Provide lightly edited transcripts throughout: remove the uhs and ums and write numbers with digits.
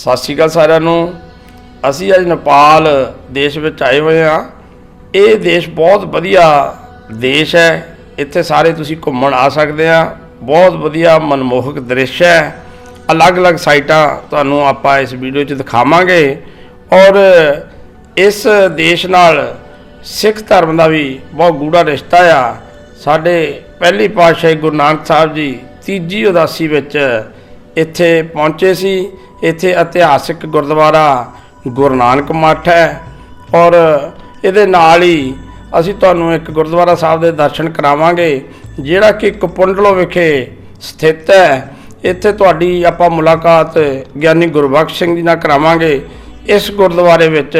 सत श्री अकाल सारिਆਂ ਨੂੰ। ਅਸੀਂ ਅੱਜ ਨੇਪਾਲ देश ਵਿੱਚ ਆਏ ਹੋਏ ਹਾਂ। ਇਹ देश बहुत ਵਧੀਆ देश है। ਇੱਥੇ ਸਾਰੇ ਤੁਸੀਂ ਘੁੰਮਣ ਆ ਸਕਦੇ ਆ। बहुत ਵਧੀਆ ਮਨਮੋਹਕ ਦ੍ਰਿਸ਼ ਹੈ। अलग-अलग ਸਾਈਟਾਂ ਤੁਹਾਨੂੰ ਆਪਾਂ ਇਸ ਵੀਡੀਓ 'ਚ ਦਿਖਾਵਾਂਗੇ। और इस देश नाल सिख धर्म का भी बहुत गूढ़ा रिश्ता आ। साढ़े पहली पातशाही गुरु नानक साहब जी तीजी उदासी विच इत्थे पहुँचे सी। इत्थे इतिहासिक गुरुद्वारा गुरु नानक मठ है और इहदे नाल ही असीं तुहानूं एक गुरुद्वारा साहब दे दर्शन करावांगे जिहड़ा कि कपुंडलो विखे स्थित है। इत्थे तुहाडी आपां मुलाकात ज्ञानी गुरबख्श सिंह जी नाल करावांगे। इस गुरुद्वारे विच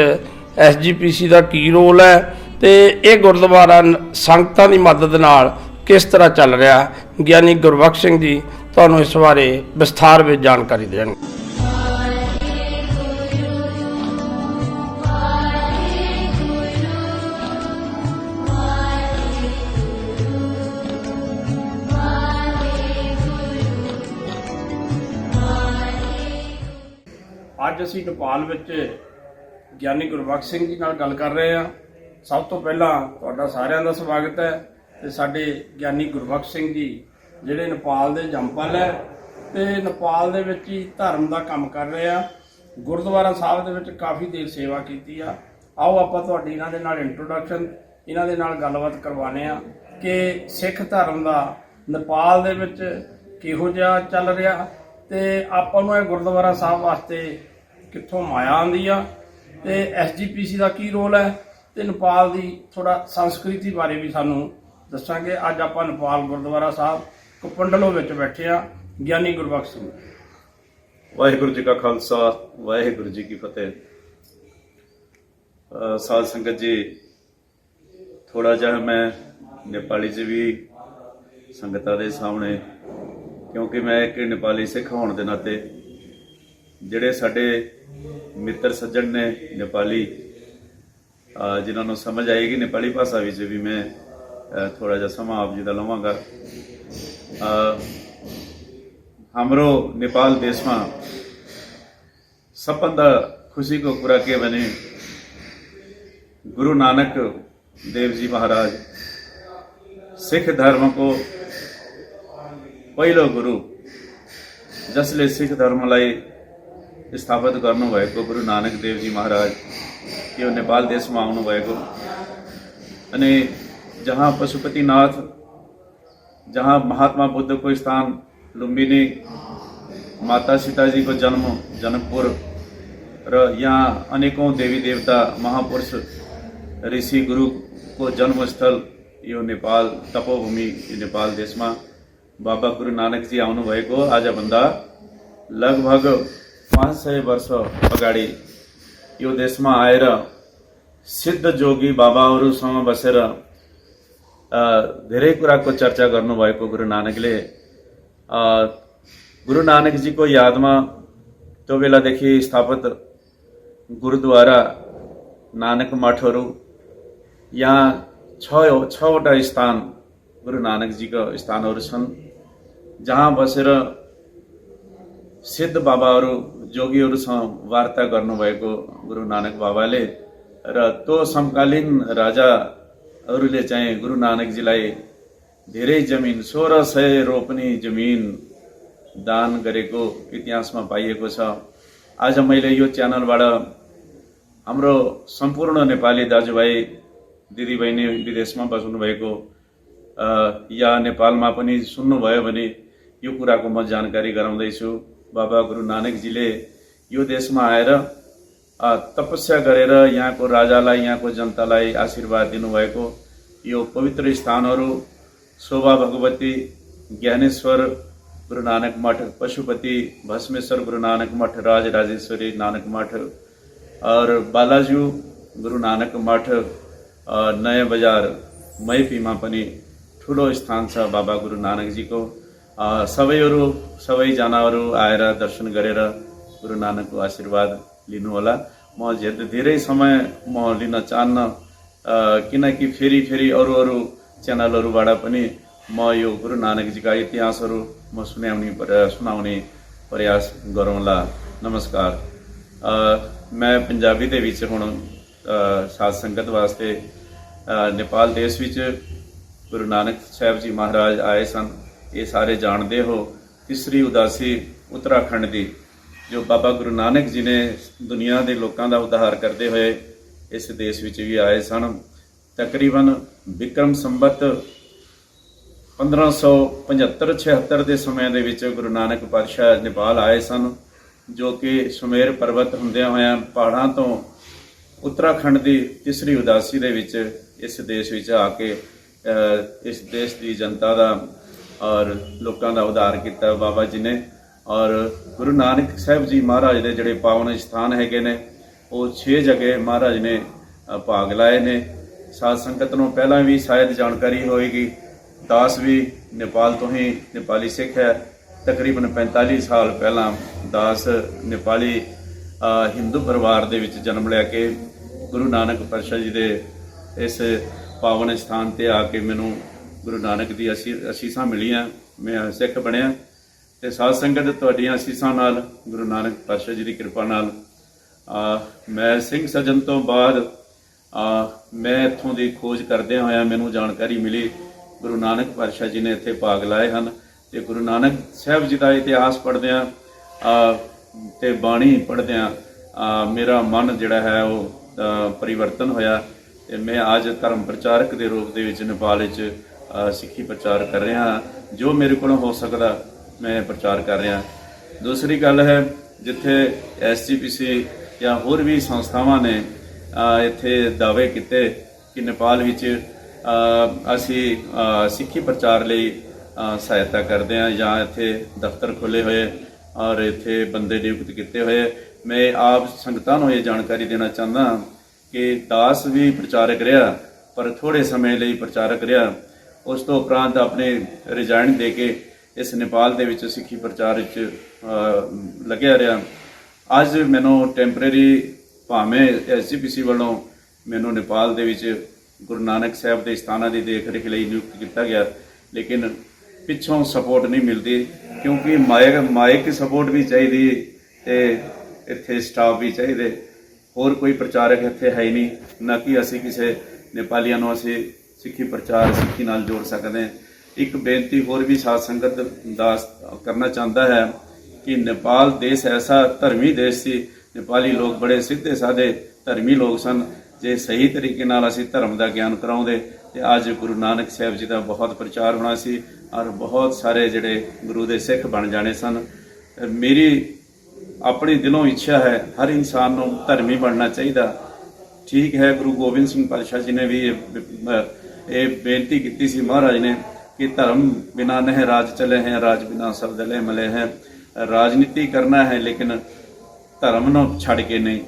SGPC का की रोल है तो ये गुरुद्वारा संगतां की मदद नाल किस तरह चल रहा है। ज्ञानी गुरबख्श सिंह जी तुहानूं इस बारे विस्तार में जानकारी देंगे। अज असीं नेपाल विच ज्ञानी गुरबख्श सिंह जी नाल गल कर रहे हैं। सब तो पहला तुहाडा सारिआं दा स्वागत है। ते साडे ज्ञानी गुरबख्श सिंह जी जिहड़े नेपाल दे जंमपल है ते नेपाल दे विच ही धर्म दा काम कर रहे हैं। गुरुद्वारा साहब दे विच काफ़ी देर सेवा कीती आ। आओ आपां तुहाडी इन्हां दे नाल इंट्रोडक्शन इन्हां दे नाल गलबात करवाने आ कि सिख धर्म दा नेपाल दे विच किहो जिहा चल रिहा ते आपां नूं इह गुरुद्वारा साहब वास्ते कित्थों माया आंदी आ ते SGPC का की रोल है तो नेपाल की थोड़ा संस्कृति बारे भी सानू दसांगे। अज आपां नेपाल गुरुद्वारा साहब कपुंडलो विच बैठे हाँ। ज्ञानी गुरबख्श सिंह। वाहिगुरू जी का खालसा वाहिगुरू जी की फतेह। साध संगत जी थोड़ा जहा मैं नेपाली च भी संगतां दे सामने क्योंकि मैं एक नेपाली सिख होने के नाते ਜਿਹੜੇ ਸਾਡੇ ਮਿੱਤਰ ਸੱਜਣ ਨੇ नेपाली जिन्हों को समझ आएगी नेपाली भाषा विच भी मैं थोड़ा जा समा आप जी का लवांगा। हमरो नेपाल देश में सपन खुशी को पूरा किया बने गुरु नानक देव जी महाराज सिख धर्म को पहिलो गुरु जसले सिख धर्म लाई स्थापित गर्नुभएको गुरु नानक देव जी महाराज यो नेपाल देश में आउनुभएको अनि जहाँ पशुपतिनाथ जहाँ महात्मा बुद्ध को स्थान लुम्बिनी माता सीता जी को जन्म जनकपुर र यहाँ अनेकों देवी देवता महापुरुष ऋषि गुरु को जन्मस्थल यो नेपाल तपोभूमि नेपाल देश में बाबा गुरु नानक जी आउनुभएको आजभन्दा लगभग 500 वर्ष अगाडि यो देश में आएर सिद्ध जोगी बाबाहरूसँग बसेर धेरै कुराको चर्चा गर्नुभएको गुरु नानकले गुरु नानक जी को याद में त्यो बेलादेखि स्थापित गुरुद्वारा नानक मठहरू यहाँ छवटा स्थान गुरु नानक जी का स्थानहरू छन् जहाँ बसेर सिद्ध बाबाहरू जोगीहरूसँग वार्ता गर्नुभएको गुरु नानक बाबाले र त्यो समकालीन राजाहरूले चाहिँ गुरु नानक जीलाई धेरै जमिन 1600 रोपनी जमिन दान गरेको इतिहासमा पाइएको छ। आज मैले यो च्यानलबाट हाम्रो सम्पूर्ण नेपाली दाजुभाइ दिदीबहिनी विदेशमा बस्नुभएको या नेपालमा पनि सुन्नुभयो भने यो कुराको म जानकारी गराउँदैछु। बाबा गुरु नानक जीले यो देश में आएर तपस्या गरेर यहाँ को राजालाई यहाँ को जनतालाई आशीर्वाद दिनुभएको यो पवित्र स्थानहरू शोभा भगवती ज्ञानेश्वर गुरु नानक मठ पशुपति भस्मेश्वर गुरु नानक मठ राजराजेश्वरी नानक मठ और बालाजू गुरु नानक मठ नयाँ बजार मैपीमा पनि ठुलो स्थान छ बाबा गुरु नानक जी को। सबैजनाहरू आएर दर्शन गरेर गुरु नानक को आशीर्वाद लिनुहोला। म धेरै समय म लिन चाहन्न किनकि फेरि अरू च्यानलहरूबाट पनि म यो गुरु नानक जी का इतिहासहरू म सुनाउने प्रयास गरौँला। नमस्कार। ਮੈਂ ਪੰਜਾਬੀ ਦੇ ਵਿੱਚ ਹੁਣ ਸਾਧ ਸੰਗਤ ਵਾਸਤੇ ਨੇਪਾਲ ਦੇਸ਼ ਵਿੱਚ ਗੁਰੂ ਨਾਨਕ ਸਾਹਿਬ ਜੀ ਮਹਾਰਾਜ ਆਏ ਸਨ। ਇਹ ਸਾਰੇ ਜਾਣਦੇ ਹੋ। ਤੀਸਰੀ ਉਦਾਸੀ ਉੱਤਰਾਖੰਡ ਦੀ, ਜੋ ਬਾਬਾ ਗੁਰੂ ਨਾਨਕ ਜੀ ਨੇ ਦੁਨੀਆ ਦੇ ਲੋਕਾਂ ਦਾ ਉद्धार ਕਰਦੇ ਹੋਏ ਇਸ ਦੇਸ਼ ਵਿੱਚ ਵੀ ਆਏ ਸਨ। ਤਕਰੀਬਨ ਵਿਕਰਮ ਸੰਵਤ 1575-76 ਦੇ ਸਮੇਂ ਦੇ ਵਿੱਚ ਗੁਰੂ ਨਾਨਕ ਪਾਤਸ਼ਾਹ ਨੇਪਾਲ ਆਏ ਸਨ, ਜੋ ਕਿ ਸੁਮੇਰ ਪਰਬਤ ਹੁੰਦਿਆਂ ਹੋਇਆਂ ਪਹਾੜਾਂ ਤੋਂ ਉੱਤਰਾਖੰਡ ਦੀ ਤੀਸਰੀ ਉਦਾਸੀ ਦੇ ਵਿੱਚ ਇਸ ਦੇਸ਼ ਵਿੱਚ ਆ ਕੇ ਇਸ ਦੇਸ਼ ਦੀ ਜਨਤਾ ਦਾ ਔਰ ਲੋਕਾਂ ਦਾ ਉद्धार ਕੀਤਾ ਬਾਬਾ ਜੀ ਨੇ। ਔਰ ਗੁਰੂ ਨਾਨਕ ਸਾਹਿਬ ਜੀ ਮਹਾਰਾਜ ਦੇ ਜਿਹੜੇ ਪਾਵਨ ਸਥਾਨ ਹੈਗੇ ਨੇ, ਉਹ 6 ਜਗ੍ਹਾ ਮਹਾਰਾਜ ਨੇ ਭਾਗ ਲਾਏ ਨੇ। ਸਾਧ ਸੰਗਤ ਨੂੰ ਪਹਿਲਾਂ ਵੀ ਸ਼ਾਇਦ ਜਾਣਕਾਰੀ ਹੋਏਗੀ, ਦਾਸ ਵੀ ਨੇਪਾਲ ਤੋਂ ਹੀ ਨੇਪਾਲੀ ਸਿੱਖ ਹੈ। ਤਕਰੀਬਨ 45 ਸਾਲ ਪਹਿਲਾਂ ਦਾਸ ਨੇਪਾਲੀ ਹਿੰਦੂ ਪਰਿਵਾਰ ਦੇ ਵਿੱਚ ਜਨਮ ਲੈ ਕੇ ਗੁਰੂ ਨਾਨਕ ਪਾਤਸ਼ਾਹ ਜੀ ਦੇ ਇਸ ਪਾਵਨ ਸਥਾਨ ਤੇ ਆ ਕੇ ਮੈਨੂੰ ਗੁਰੂ ਨਾਨਕ ਦੀ ਅਸੀਸਾਂ ਮਿਲੀਆਂ, ਮੈਂ ਸਿੱਖ ਬਣਿਆ। ਤੇ ਸਾਧ ਸੰਗਤ ਤੁਹਾਡੀਆਂ ਅਸੀਸਾਂ ਨਾਲ, ਗੁਰੂ ਨਾਨਕ ਪਾਤਸ਼ਾਹ ਜੀ ਦੀ ਕਿਰਪਾ ਨਾਲ ਮੈਂ ਸਿੰਘ ਸੱਜਣ ਤੋਂ ਬਾਅਦ ਮੈਂ ਇੱਥੋਂ ਦੀ ਖੋਜ ਕਰਦਿਆਂ ਹੋਇਆਂ ਮੈਨੂੰ ਜਾਣਕਾਰੀ ਮਿਲੀ ਗੁਰੂ ਨਾਨਕ ਪਾਤਸ਼ਾਹ ਜੀ ਨੇ ਇੱਥੇ ਭਾਗ ਲਾਏ ਹਨ। ਤੇ ਗੁਰੂ ਨਾਨਕ ਸਾਹਿਬ ਜੀ ਦਾ ਇਤਿਹਾਸ ਪੜ੍ਹਦਿਆਂ ਤੇ ਬਾਣੀ ਪੜ੍ਹਦਿਆਂ ਮੇਰਾ ਮਨ ਜਿਹੜਾ ਹੈ ਉਹ ਪਰਿਵਰਤਨ ਹੋਇਆ ਤੇ ਮੈਂ ਅੱਜ ਧਰਮ ਪ੍ਰਚਾਰਕ ਦੇ ਰੂਪ ਦੇ ਵਿੱਚ ਨੇਪਾਲ ਵਿੱਚ ਸਿੱਖੀ ਪ੍ਰਚਾਰ ਕਰ ਰਿਹਾ ਹਾਂ। ਜੋ ਮੇਰੇ ਕੋਲੋਂ ਹੋ ਸਕਦਾ ਮੈਂ ਪ੍ਰਚਾਰ ਕਰ ਰਿਹਾ। ਦੂਸਰੀ ਗੱਲ ਹੈ, ਜਿੱਥੇ SGPC ਜਾਂ ਹੋਰ ਵੀ ਸੰਸਥਾਵਾਂ ਨੇ ਇੱਥੇ ਦਾਅਵੇ ਕੀਤੇ ਕਿ ਨੇਪਾਲ ਵਿੱਚ ਅਸੀਂ ਸਿੱਖੀ ਪ੍ਰਚਾਰ ਲਈ ਸਹਾਇਤਾ ਕਰਦੇ ਹਾਂ ਜਾਂ ਇੱਥੇ ਦਫ਼ਤਰ ਖੋਲ੍ਹੇ ਹੋਏ ਔਰ ਇੱਥੇ ਬੰਦੇ ਨਿਯੁਕਤ ਕੀਤੇ ਹੋਏ, ਮੈਂ ਆਪ ਸੰਗਤਾਂ ਨੂੰ ਇਹ ਜਾਣਕਾਰੀ ਦੇਣਾ ਚਾਹੁੰਦਾ ਕਿ ਦਾਸ ਵੀ ਪ੍ਰਚਾਰਕ ਰਿਹਾ, ਪਰ ਥੋੜ੍ਹੇ ਸਮੇਂ ਲਈ ਪ੍ਰਚਾਰਕ ਰਿਹਾ। ਉਸ ਤੋਂ ਉਪਰੰਤ ਆਪਣੇ ਰਿਜ਼ਾਈਨ ਦੇ ਕੇ ਇਸ ਨੇਪਾਲ ਦੇ ਵਿੱਚ ਸਿੱਖੀ ਪ੍ਰਚਾਰ ਵਿੱਚ ਲੱਗਿਆ ਰਿਹਾ। ਅੱਜ ਮੈਨੂੰ ਟੈਂਪਰੇਰੀ ਭਾਵੇਂ SGPC ਵੱਲੋਂ ਮੈਨੂੰ ਨੇਪਾਲ ਦੇ ਵਿੱਚ ਗੁਰੂ ਨਾਨਕ ਸਾਹਿਬ ਦੇ ਸਥਾਨਾਂ ਦੀ ਦੇਖ ਰੇਖ ਲਈ ਨਿਯੁਕਤ ਕੀਤਾ ਗਿਆ, ਲੇਕਿਨ ਪਿੱਛੋਂ ਸਪੋਰਟ ਨਹੀਂ ਮਿਲਦੀ, ਕਿਉਂਕਿ ਮਾਇਕ ਸਪੋਰਟ ਵੀ ਚਾਹੀਦੀ ਤੇ ਇੱਥੇ ਸਟਾਫ ਵੀ ਚਾਹੀਦੇ। ਹੋਰ ਕੋਈ ਪ੍ਰਚਾਰਕ ਇੱਥੇ ਹੈ ਹੀ ਨਹੀਂ, ਨਾ ਕਿ ਅਸੀਂ ਕਿਸੇ ਨੇਪਾਲੀਆਂ ਨੂੰ ਅਸੀਂ ਸਿੱਖੀ ਪ੍ਰਚਾਰ ਸਿੱਖੀ ਨਾਲ ਜੋੜ ਸਕਦੇ। ਇੱਕ ਬੇਨਤੀ ਹੋਰ ਵੀ ਸਾਧ ਸੰਗਤ ਦਾ ਕਰਨਾ ਚਾਹੁੰਦਾ ਹੈ ਕਿ ਨੇਪਾਲ ਦੇਸ਼ ਐਸਾ ਧਰਮੀ ਦੇਸ਼ ਸੀ, ਨੇਪਾਲੀ ਲੋਕ ਬੜੇ ਸਿੱਧੇ ਸਾਦੇ ਧਰਮੀ ਲੋਕ ਸਨ। ਜੇ ਸਹੀ ਤਰੀਕੇ ਨਾਲ ਅਸੀਂ ਧਰਮ ਦਾ ਗਿਆਨ ਕਰਾਉਂਦੇ ਤੇ ਅੱਜ ਗੁਰੂ ਨਾਨਕ ਸਾਹਿਬ ਜੀ ਦਾ ਬਹੁਤ ਪ੍ਰਚਾਰ ਹੋਣਾ ਸੀ ਔਰ ਬਹੁਤ ਸਾਰੇ ਜਿਹੜੇ ਗੁਰੂ ਦੇ ਸਿੱਖ ਬਣ ਜਾਣੇ ਸਨ। ਮੇਰੀ ਆਪਣੀ ਦਿਲੋਂ ਇੱਛਾ ਹੈ ਹਰ ਇਨਸਾਨ ਨੂੰ ਧਰਮੀ ਬਣਨਾ ਚਾਹੀਦਾ। ਠੀਕ ਹੈ, ਗੁਰੂ ਗੋਬਿੰਦ ਸਿੰਘ ਪਾਤਸ਼ਾਹ ਜੀ ਨੇ ਵੀ ਇਹ ਬੇਨਤੀ ਕੀਤੀ ਸੀ ਮਹਾਰਾਜ ਨੇ ਕਿ ਧਰਮ ਬਿਨਾ ਨਹਿ ਰਾਜ ਚਲੇ ਹੈ, ਰਾਜ ਬਿਨਾ ਸਭ ਦਲੇ ਮਲੇ ਹੈ। ਰਾਜਨੀਤੀ ਕਰਨਾ ਹੈ ਲੇਕਿਨ ਧਰਮ ਨੂੰ ਛੱਡ ਕੇ ਨਹੀਂ।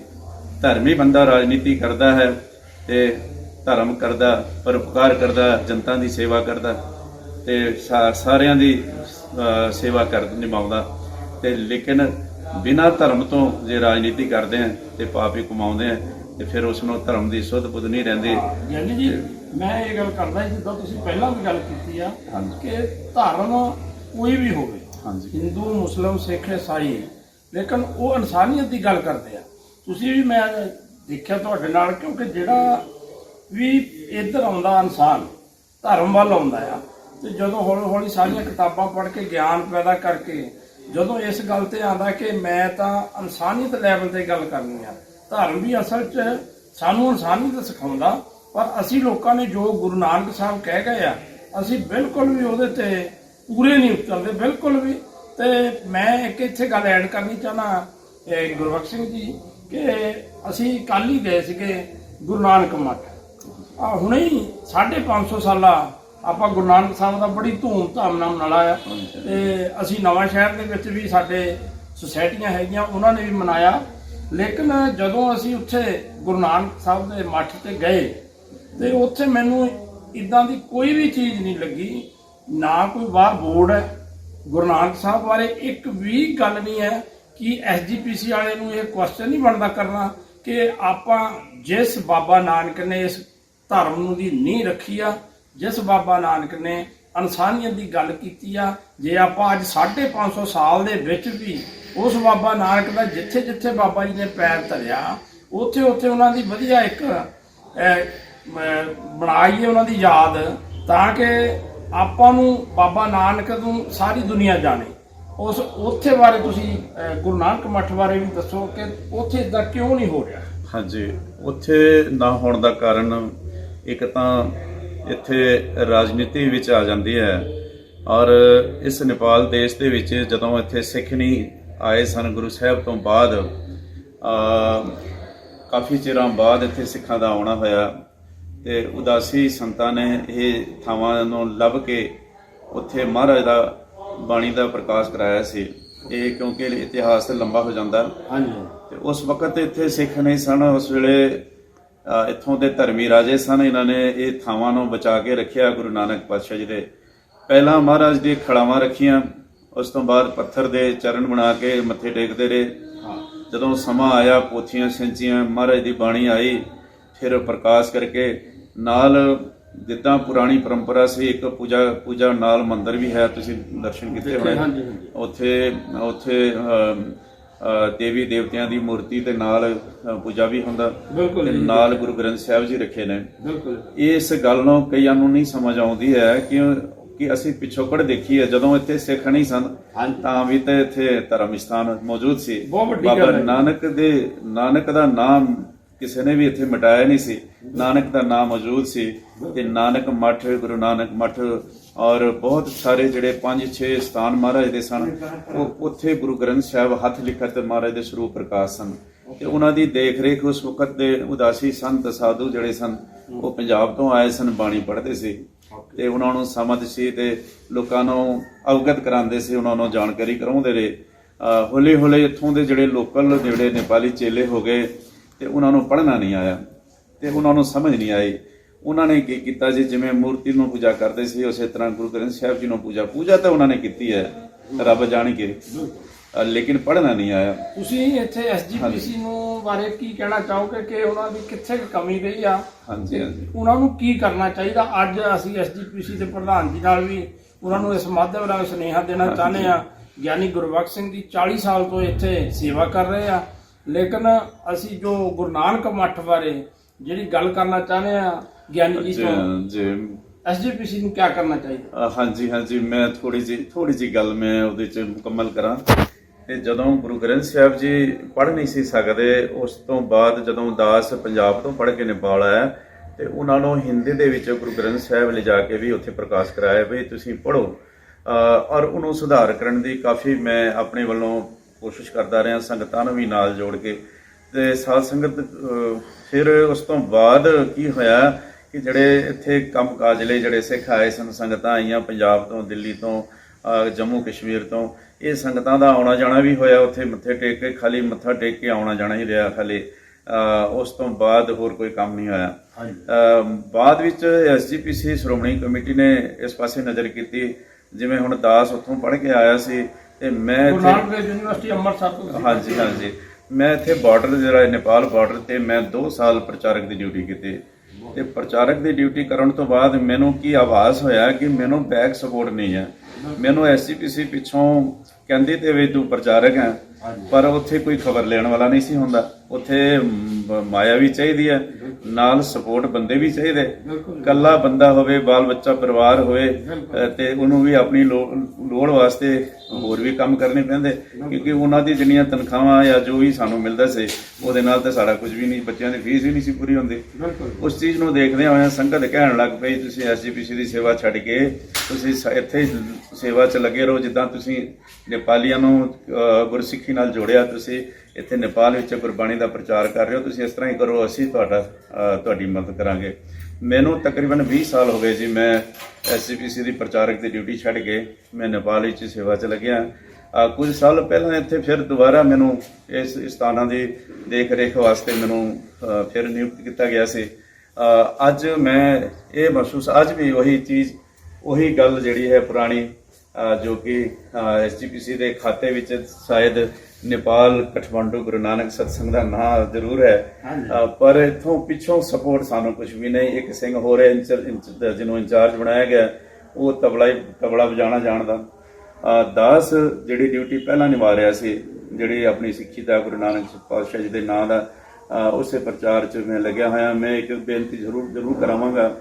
ਧਰਮੀ ਬੰਦਾ ਰਾਜਨੀਤੀ ਕਰਦਾ ਹੈ ਤੇ ਧਰਮ ਕਰਦਾ, ਪਰਉਪਕਾਰ ਕਰਦਾ, ਜਨਤਾ ਦੀ ਸੇਵਾ ਕਰਦਾ ਤੇ ਸਾਰਿਆਂ ਦੀ ਸੇਵਾ ਨਿਭਾਉਂਦਾ। ਤੇ ਲੇਕਿਨ ਬਿਨਾਂ ਧਰਮ ਤੋਂ ਜੇ ਰਾਜਨੀਤੀ ਕਰਦੇ ਆ ਤੇ ਪਾਪ ਹੀ ਕਮਾਉਂਦੇ ਆ ਤੇ ਫਿਰ ਉਸ ਨੂੰ ਧਰਮ ਦੀ ਸੁੱਧ ਬੁੱਧ ਨਹੀਂ ਰਹਿੰਦੀ। ਗਿਆਨੀ ਜੀ, ਮੈਂ ਇਹ ਗੱਲ ਕਰਦਾ ਜਿੱਦਾਂ ਤੁਸੀਂ ਪਹਿਲਾਂ ਵੀ ਗੱਲ ਕੀਤੀ ਆ ਕਿ ਧਰਮ ਕੋਈ ਵੀ ਹੋਵੇ, ਹਿੰਦੂ, ਮੁਸਲਿਮ, ਸਿੱਖ, ਈਸਾਈ, ਲੇਕਿਨ ਉਹ ਇਨਸਾਨੀਅਤ ਦੀ ਗੱਲ ਕਰਦੇ ਆ। ਤੁਸੀਂ ਵੀ ਮੈਂ ਦੇਖਿਆ ਤੁਹਾਡੇ ਨਾਲ, ਕਿਉਂਕਿ ਜਿਹੜਾ ਵੀ ਇੱਧਰ ਆਉਂਦਾ ਇਨਸਾਨ ਧਰਮ ਵੱਲ ਆਉਂਦਾ ਆ ਤੇ ਜਦੋਂ ਹੌਲੀ ਹੌਲੀ ਸਾਰੀਆਂ ਕਿਤਾਬਾਂ ਪੜ੍ਹ ਕੇ ਗਿਆਨ ਪੈਦਾ ਕਰਕੇ ਜਦੋਂ ਇਸ ਗੱਲ ਤੇ ਆਉਂਦਾ ਕਿ ਮੈਂ ਤਾਂ ਇਨਸਾਨੀਅਤ ਲੈਵਲ ਤੇ ਗੱਲ ਕਰਨੀ ਆ। ਧਰਮ ਵੀ ਅਸਲ 'ਚ ਸਾਨੂੰ ਇਨਸਾਨੀਅਤ ਸਿਖਾਉਂਦਾ, ਪਰ ਅਸੀਂ ਲੋਕਾਂ ਨੇ ਜੋ ਗੁਰੂ ਨਾਨਕ ਸਾਹਿਬ ਕਹਿ ਗਏ ਆ ਅਸੀਂ ਬਿਲਕੁਲ ਵੀ ਉਹਦੇ ਤੇ ਪੂਰੇ ਨਹੀਂ ਉਤਰਦੇ, ਬਿਲਕੁਲ ਵੀ। ਤੇ ਮੈਂ ਇੱਕ ਇੱਥੇ ਗੱਲ ਐਡ ਕਰਨੀ ਚਾਹੁੰਦਾ ਗੁਰਬਖਸ਼ ਸਿੰਘ ਜੀ ਕਿ ਅਸੀਂ ਕੱਲ੍ਹ ਹੀ ਗਏ ਸੀਗੇ ਗੁਰੂ ਨਾਨਕ ਮੱਠ। ਹੁਣੇ ਹੀ 550 ਸਾਲਾ ਆਪਾਂ ਗੁਰੂ ਨਾਨਕ ਸਾਹਿਬ ਦਾ ਬੜੀ ਧੂਮ-ਧਾਮ ਨਾਲ ਮਨਾਇਆ ਤੇ ਅਸੀਂ ਨਵਾਂ ਸ਼ਹਿਰ ਦੇ ਵਿੱਚ ਵੀ ਸਾਡੇ ਸੁਸਾਇਟੀਆਂ ਹੈਗੀਆਂ, ਉਹਨਾਂ ਨੇ ਵੀ ਮਨਾਇਆ। ਲੇਕਿਨ ਜਦੋਂ ਅਸੀਂ ਉੱਥੇ ਗੁਰੂ ਨਾਨਕ ਸਾਹਿਬ ਦੇ ਮੱਠ ਤੇ ਗਏ ਤੇ ਉੱਥੇ ਮੈਨੂੰ ਇੱਦਾਂ ਦੀ ਕੋਈ ਵੀ ਚੀਜ਼ ਨਹੀਂ ਲੱਗੀ, ਨਾ ਕੋਈ ਬਾਹਰ ਬੋਰਡ ਹੈ ਗੁਰੂ ਨਾਨਕ ਸਾਹਿਬ ਬਾਰੇ, ਇੱਕ ਵੀ ਗੱਲ ਨਹੀਂ ਹੈ ਕਿ SGPC ਵਾਲੇ ਨੂੰ ਇਹ ਕੁਐਸਚਨ ਨਹੀਂ ਬਣਦਾ ਕਰਨਾ ਕਿ ਆਪਾਂ ਜਿਸ ਬਾਬਾ ਨਾਨਕ ਨੇ ਇਸ ਧਰਮ ਨੂੰ ਦੀ ਨੀਂਹ ਰੱਖੀ ਆ, ਜਿਸ ਬਾਬਾ ਨਾਨਕ ਨੇ ਇਨਸਾਨੀਅਤ ਦੀ ਗੱਲ ਕੀਤੀ ਆ, ਜੇ ਆਪਾਂ ਅੱਜ 550 ਸਾਲ ਦੇ ਵਿੱਚ ਵੀ ਉਸ ਬਾਬਾ ਨਾਨਕ ਦਾ ਜਿੱਥੇ ਜਿੱਥੇ ਬਾਬਾ ਜੀ ਨੇ ਪੈਰ ਧਰਿਆ ਉੱਥੇ ਉੱਥੇ ਉਹਨਾਂ ਦੀ ਵਧੀਆ ਇੱਕ ਬਣਾਈਏ ਉਹਨਾਂ ਦੀ ਯਾਦ, ਤਾਂ ਕਿ ਆਪਾਂ ਨੂੰ ਬਾਬਾ ਨਾਨਕ ਨੂੰ ਸਾਰੀ ਦੁਨੀਆ ਜਾਣੇ। ਉਸ ਉੱਥੇ ਬਾਰੇ ਤੁਸੀਂ ਗੁਰੂ ਨਾਨਕ ਮੱਠ ਬਾਰੇ ਵੀ ਦੱਸੋ ਕਿ ਉੱਥੇ ਇਦਾਂ ਕਿਉਂ ਨਹੀਂ ਹੋ ਰਿਹਾ। ਹਾਂਜੀ, ਉੱਥੇ ਨਾ ਹੋਣ ਦਾ ਕਾਰਨ ਇੱਕ ਤਾਂ ਇੱਥੇ ਰਾਜਨੀਤੀ ਵਿੱਚ ਆ ਜਾਂਦੀ ਹੈ, ਔਰ ਇਸ ਨੇਪਾਲ ਦੇਸ਼ ਦੇ ਵਿੱਚ ਜਦੋਂ ਇੱਥੇ ਸਿੱਖ ਨਹੀਂ ਆਏ ਸਨ ਗੁਰੂ ਸਾਹਿਬ ਤੋਂ ਬਾਅਦ, ਕਾਫੀ ਚਿਰਾਂ ਬਾਅਦ ਇੱਥੇ ਸਿੱਖਾਂ ਦਾ ਆਉਣਾ ਹੋਇਆ, ਤੇ ਉਦਾਸੀ ਸੰਤਾਂ ਨੇ ਇਹ ਥਾਵਾਂ ਨੂੰ ਲੱਭ ਕੇ ਉੱਥੇ ਮਹਾਰਾਜ ਦਾ ਬਾਣੀ ਦਾ ਪ੍ਰਕਾਸ਼ ਕਰਾਇਆ ਸੀ। ਇਹ ਕਿਉਂਕਿ ਇਤਿਹਾਸ ਤੇ ਲੰਬਾ ਹੋ ਜਾਂਦਾ, ਤੇ ਉਸ ਵਕਤ ਇੱਥੇ ਸਿੱਖ ਨਹੀਂ ਸਨ। ਉਸ ਵੇਲੇ ਇੱਥੋਂ ਦੇ ਧਰਮੀ ਰਾਜੇ ਸਨ, ਇਹਨਾਂ ਨੇ ਇਹ ਥਾਵਾਂ ਨੂੰ ਬਚਾ ਕੇ ਰੱਖਿਆ। ਗੁਰੂ ਨਾਨਕ ਪਾਤਸ਼ਾਹ ਜੀ ਦੇ ਪਹਿਲਾਂ ਮਹਾਰਾਜ ਦੀ ਖੜਾਵਾਂ ਰੱਖੀਆਂ, ਉਸ ਤੋਂ ਬਾਅਦ ਪੱਥਰ ਦੇ ਚਰਨ ਬਣਾ ਕੇ ਮੱਥੇ ਟੇਕਦੇ ਰਹੇ। ਜਦੋਂ ਸਮਾਂ ਆਇਆ ਪੋਥੀਆਂ ਸਿੰਚੀਆਂ, ਮਹਾਰਾਜ ਦੀ ਬਾਣੀ ਆਈ, ਫਿਰ ਪ੍ਰਕਾਸ਼ ਕਰਕੇ ਨਾਲ ਜਿੱਦਾਂ ਪੁਰਾਣੀ ਪਰੰਪਰਾ ਸੀ ਇੱਕ ਪੂਜਾ ਨਾਲ ਮੰਦਿਰ ਵੀ ਹੈ, ਤੁਸੀਂ ਦਰਸ਼ਨ ਕੀਤੇ ਹੋਣੇ। ਉੱਥੇ ਦੇਵੀ ਦੇਵਤਿਆਂ ਦੀ ਮੂਰਤੀ ਦੇ ਨਾਲ ਪੂਜਾ ਵੀ ਹੁੰਦਾ, ਤੇ ਨਾਲ ਗੁਰੂ ਗ੍ਰੰਥ ਸਾਹਿਬ ਜੀ ਰੱਖੇ ਨੇ। ਇਸ ਗੱਲ ਨੂੰ ਕਈਆਂ ਨੂੰ ਨਹੀਂ ਸਮਝ ਆਉਂਦੀ ਹੈ ਕਿ ਅਸੀਂ ਪਿਛੋਕੜ ਦੇਖੀ ਹੈ। ਜਦੋਂ ਇੱਥੇ ਸਿੱਖ ਨਹੀਂ ਸਨ ਤਾਂ ਵੀ ਤੇ ਇੱਥੇ ਧਰਮ ਸਥਾਨ ਮੌਜੂਦ ਸੀ। ਬਾਬਾ ਨਾਨਕ ਦਾ ਨਾਮ ਕਿਸੇ ਨੇ ਵੀ ਇੱਥੇ ਮਿਟਾਇਆ ਨਹੀਂ ਸੀ, ਨਾਨਕ ਦਾ ਨਾਮ ਮੌਜੂਦ ਸੀ। ਤੇ ਨਾਨਕ ਮੱਠ, ਗੁਰੂ ਨਾਨਕ ਮੱਠ, ਔਰ ਬਹੁਤ ਸਾਰੇ ਜਿਹੜੇ 5-6 ਸਥਾਨ ਮਹਾਰਾਜ ਦੇ ਸਨ, ਉਹ ਉੱਥੇ ਗੁਰੂ ਗ੍ਰੰਥ ਸਾਹਿਬ ਹੱਥ ਲਿਖਤ ਮਹਾਰਾਜ ਦੇ ਸਰੂਪ ਪ੍ਰਕਾਸ਼ ਸਨ। ਤੇ ਉਹਨਾਂ ਦੀ ਦੇਖ ਰੇਖ ਉਸ ਵਕਤ ਦੇ ਉਦਾਸੀ ਸੰਤ ਸਾਧੂ ਜਿਹੜੇ ਸਨ, ਉਹ ਪੰਜਾਬ ਤੋਂ ਆਏ ਸਨ, ਬਾਣੀ ਪੜ੍ਹਦੇ ਸੀ, ਤੇ ਉਹਨਾਂ ਨੂੰ ਸਮਝ ਸੀ, ਤੇ ਲੋਕਾਂ ਨੂੰ ਅਵਗਤ ਕਰਾਉਂਦੇ ਸੀ, ਉਹਨਾਂ ਨੂੰ ਜਾਣਕਾਰੀ ਕਰਾਉਂਦੇ ਰਹੇ। ਹੌਲੀ ਹੌਲੀ ਇੱਥੋਂ ਦੇ ਜਿਹੜੇ ਲੋਕਲ ਜਿਹੜੇ ਨੇਪਾਲੀ ਚੇਲੇ ਹੋ ਗਏ, ਤੇ ਉਹਨਾਂ ਨੂੰ ਪੜ੍ਹਨਾ ਨਹੀਂ ਆਇਆ, ਤੇ ਉਹਨਾਂ ਨੂੰ ਸਮਝ ਨਹੀਂ ਆਈ। ਉਹਨਾਂ ਨੇ ਕੀ ਕੀਤਾ ਜੀ, ਜਿਵੇਂ ਮੂਰਤੀ ਨੂੰ ਪੂਜਾ ਕਰਦੇ ਸੀ ਉਸੇ ਤਰ੍ਹਾਂ ਗੁਰੂ ਗ੍ਰੰਥ ਸਾਹਿਬ ਜੀ ਨੂੰ ਪੂਜਾ ਤਾਂ ਉਹਨਾਂ ਨੇ ਕੀਤੀ ਹੈ ਰੱਬ ਜਾਣ ਕੇ, ਲੇਕਿਨ ਪੜ੍ਹਨਾ ਨਹੀਂ ਆਇਆ। ਤੁਸੀਂ ਇੱਥੇ ਐਸਜੀਪੀਸੀ ਨੂੰ ਬਾਰੇ ਕੀ ਕਹਿਣਾ ਚਾਹੋਗੇ ਕਿ ਉਹਨਾਂ ਦੀ ਕਿੱਥੇ ਕਮੀ ਰਹੀ ਆ? ਹਾਂਜੀ, ਉਹਨਾਂ ਨੂੰ ਕੀ ਕਰਨਾ ਚਾਹੀਦਾ? ਅੱਜ ਅਸੀਂ ਐਸਜੀਪੀਸੀ ਦੇ ਪ੍ਰਧਾਨ ਜੀ ਨਾਲ ਵੀ ਉਹਨਾਂ ਨੂੰ ਇਸ ਮਾਧਿਅਮ ਰਾਹੀਂ ਸੁਨੇਹਾ ਦੇਣਾ ਚਾਹੁੰਦੇ ਆ। ਗਿਆਨੀ ਗੁਰਬਖਸ਼ ਸਿੰਘ ਜੀ 40 ਸਾਲ ਤੋਂ ਇੱਥੇ ਸੇਵਾ ਕਰ ਰਹੇ ਆ, ਲੇਕਿਨ ਅਸੀਂ ਜੋ ਗੁਰੂ ਨਾਨਕ ਮੱਠ ਬਾਰੇ ਜਿਹੜੀ ਗੱਲ ਕਰਨਾ ਚਾਹੁੰਦੇ ਆ ਗਿਆਨੀ ਜੀ ਤੋਂ, ਐਸਜੀਪੀਸੀ ਨੂੰ ਕੀ ਕਰਨਾ ਚਾਹੀਦਾ? ਹਾਂਜੀ, ਮੈਂ ਥੋੜੀ ਜੀ ਗੱਲ ਮੈਂ ਉਹਦੇ ਚ ਮੁਕੰਮਲ ਕਰਾਂ। ਤੇ ਜਦੋਂ ਗੁਰੂ ਗ੍ਰੰਥ ਸਾਹਿਬ ਜੀ ਪੜ੍ਹ ਨਹੀਂ ਸੀ ਸਕਦੇ, ਉਸ ਤੋਂ ਬਾਅਦ ਜਦੋਂ ਦਾਸ ਪੰਜਾਬ ਤੋਂ ਪੜ੍ਹ ਕੇ ਨੇਪਾਲ ਆਇਆ, ਤੇ ਉਹਨਾਂ ਨੂੰ ਹਿੰਦੀ ਦੇ ਵਿੱਚ ਗੁਰੂ ਗ੍ਰੰਥ ਸਾਹਿਬ ਲਿਜਾ ਕੇ ਵੀ ਉੱਥੇ ਪ੍ਰਕਾਸ਼ ਕਰਾਇਆ ਵੀ ਤੁਸੀਂ ਪੜ੍ਹੋ, ਔਰ ਉਹਨੂੰ ਸੁਧਾਰ ਕਰਨ ਦੀ ਕਾਫੀ ਮੈਂ ਆਪਣੇ ਵੱਲੋਂ ਕੋਸ਼ਿਸ਼ ਕਰਦਾ ਰਿਹਾ, ਸੰਗਤਾਂ ਨੂੰ ਵੀ ਨਾਲ ਜੋੜ ਕੇ। ਤੇ ਸਾਧ ਸੰਗਤ ਫਿਰ ਉਸ ਤੋਂ ਬਾਅਦ ਕੀ ਹੋਇਆ ਕਿ ਜਿਹੜੇ ਇੱਥੇ ਕੰਮ ਕਾਜ ਲਈ ਜਿਹੜੇ ਸਿੱਖ ਆਏ ਸਨ, ਸੰਗਤਾਂ ਆਈਆਂ ਪੰਜਾਬ ਤੋਂ, ਦਿੱਲੀ ਤੋਂ, ਜੰਮੂ ਕਸ਼ਮੀਰ ਤੋਂ, ਇਹ ਸੰਗਤਾਂ ਦਾ ਆਉਣਾ ਜਾਣਾ ਵੀ ਹੋਇਆ। ਉੱਥੇ ਮੱਥੇ ਟੇਕ ਕੇ ਖਾਲੀ ਮੱਥਾ ਟੇਕ ਕੇ ਆਉਣਾ ਜਾਣਾ ਹੀ ਰਿਹਾ ਖਾਲੀ, ਉਸ ਤੋਂ ਬਾਅਦ ਹੋਰ ਕੋਈ ਕੰਮ ਨਹੀਂ ਹੋਇਆ। ਬਾਅਦ ਵਿੱਚ ਐਸਜੀਪੀਸੀ ਸ਼੍ਰੋਮਣੀ ਕਮੇਟੀ ਨੇ ਇਸ ਪਾਸੇ ਨਜ਼ਰ ਕੀਤੀ, ਜਿਵੇਂ ਹੁਣ ਦਾਸ ਉੱਥੋਂ ਪੜ੍ਹ ਕੇ ਆਇਆ ਸੀ, ਤੇ ਮੈਂ ਯੂਨੀਵਰਸਿਟੀ ਅੰਮ੍ਰਿਤਸਰ ਤੋਂ, ਹਾਂਜੀ, ਮੈਂ ਇੱਥੇ ਬਾਰਡਰ ਜਿਹੜਾ ਨੇਪਾਲ ਬਾਰਡਰ ਤੇ ਮੈਂ 2 ਸਾਲ ਪ੍ਰਚਾਰਕ ਦੀ ਡਿਊਟੀ ਕੀਤੀ। ਤੇ ਪ੍ਰਚਾਰਕ ਦੀ ਡਿਊਟੀ ਕਰਨ ਤੋਂ ਬਾਅਦ ਮੈਨੂੰ ਕੀ ਆਭਾਸ ਹੋਇਆ ਕਿ ਮੈਨੂੰ ਬੈਕ ਸਪੋਰਟ ਨਹੀਂ ਹੈ। ਮੈਨੂੰ ਐਸਜੀਪੀਸੀ ਪਿੱਛੋਂ ਕਹਿੰਦੀ ਤੇ ਵੀ ਤੂੰ ਪ੍ਰਚਾਰਕ ਹੈ, ਪਰ ਉੱਥੇ ਕੋਈ ਖਬਰ ਲੈਣ ਵਾਲਾ ਨਹੀਂ ਸੀ ਹੁੰਦਾ। ਉੱਥੇ ਮਾਇਆ ਵੀ ਚਾਹੀਦੀ ਹੈ, ਨਾਲ ਸਪੋਰਟ ਬੰਦੇ ਵੀ ਚਾਹੀਦੇ। ਇਕੱਲਾ ਬੰਦਾ ਹੋਵੇ, ਬਾਲ ਬੱਚਾ ਪਰਿਵਾਰ ਹੋਵੇ, ਤੇ ਉਹਨੂੰ ਵੀ ਆਪਣੀ ਲੋੜ ਵਾਸਤੇ ਹੋਰ ਵੀ ਕੰਮ ਕਰਨੇ ਪੈਂਦੇ, ਕਿਉਂਕਿ ਉਹਨਾਂ ਦੀ ਜਿੰਨੀਆਂ ਤਨਖਾਹਾਂ ਜਾਂ ਜੋ ਵੀ ਸਾਨੂੰ ਮਿਲਦਾ ਸੀ ਉਹਦੇ ਨਾਲ ਤਾਂ ਸਾਡਾ ਕੁਝ ਵੀ ਨਹੀਂ, ਬੱਚਿਆਂ ਦੀ ਫੀਸ ਵੀ ਨਹੀਂ ਸੀ ਪੂਰੀ ਹੁੰਦੀ। ਉਸ ਚੀਜ਼ ਨੂੰ ਦੇਖਦਿਆਂ ਹੋਇਆਂ ਸੰਗਤ ਕਹਿਣ ਲੱਗ ਪਈ ਤੁਸੀਂ ਐਸਜੀਪੀਸੀ ਦੀ ਸੇਵਾ ਛੱਡ ਕੇ ਤੁਸੀਂ ਇੱਥੇ ਸੇਵਾ 'ਚ ਲੱਗੇ ਰਹੋ। ਜਿੱਦਾਂ ਤੁਸੀਂ ਨੇਪਾਲੀਆਂ ਨੂੰ ਗੁਰਸਿੱਖੀ ਨਾਲ ਜੋੜਿਆ, ਤੁਸੀਂ ਇੱਥੇ ਨੇਪਾਲ ਵਿੱਚ ਗੁਰਬਾਣੀ ਦਾ ਪ੍ਰਚਾਰ ਕਰ ਰਹੇ ਹੋ, ਤੁਸੀਂ ਇਸ ਤਰ੍ਹਾਂ ਹੀ ਕਰੋ, ਅਸੀਂ ਤੁਹਾਡੀ ਮਦਦ ਕਰਾਂਗੇ। ਮੈਨੂੰ ਤਕਰੀਬਨ 20 ਸਾਲ ਹੋ ਗਏ ਜੀ, ਮੈਂ ਐਸਜੀਪੀਸੀ ਦੀ ਪ੍ਰਚਾਰਕ ਦੀ ਡਿਊਟੀ ਛੱਡ ਕੇ ਮੈਂ ਨੇਪਾਲ ਵਿੱਚ ਸੇਵਾ 'ਚ ਲੱਗਿਆ। ਕੁਝ ਸਾਲ ਪਹਿਲਾਂ ਇੱਥੇ ਫਿਰ ਦੁਬਾਰਾ ਮੈਨੂੰ ਇਸ ਸਥਾਨਾਂ ਦੀ ਦੇਖ ਰੇਖ ਵਾਸਤੇ ਮੈਨੂੰ ਫਿਰ ਨਿਯੁਕਤ ਕੀਤਾ ਗਿਆ ਸੀ। ਅੱਜ ਮੈਂ ਇਹ ਮਹਿਸੂਸ, ਅੱਜ ਵੀ ਉਹੀ ਗੱਲ ਜਿਹੜੀ ਹੈ ਪੁਰਾਣੀ, ਜੋ ਕਿ ਐਸਜੀਪੀਸੀ ਦੇ ਖਾਤੇ ਵਿੱਚ ਸ਼ਾਇਦ ਨੇਪਾਲ ਕਠਮੰਡੂ ਗੁਰੂ ਨਾਨਕ ਸਤਸੰਗ ਦਾ ਨਾਂ ਜ਼ਰੂਰ ਹੈ, ਪਰ ਇੱਥੋਂ ਪਿੱਛੋਂ ਸਪੋਰਟ ਸਾਨੂੰ ਕੁਝ ਵੀ ਨਹੀਂ। ਇੱਕ ਸਿੰਘ ਹੋਰ ਹੈ ਜਿਹਨੂੰ ਇੰਚਾਰਜ ਬਣਾਇਆ ਗਿਆ, ਉਹ ਤਬਲਾ ਵਜਾਉਣਾ ਜਾਣਦਾ, ਦਾਸ ਜਿਹੜੀ ਡਿਊਟੀ ਪਹਿਲਾਂ ਨਿਭਾ ਰਿਹਾ ਸੀ, ਜਿਹੜੀ ਆਪਣੀ ਸਿੱਖੀ ਦਾ ਗੁਰੂ ਨਾਨਕ ਪਾਤਸ਼ਾਹ ਜੀ ਦੇ ਨਾਂ ਦਾ ਉਸੇ ਪ੍ਰਚਾਰ 'ਚ ਮੈਂ ਲੱਗਿਆ ਹੋਇਆ। ਮੈਂ ਇੱਕ ਬੇਨਤੀ ਜ਼ਰੂਰ ਕਰਾਵਾਂਗਾ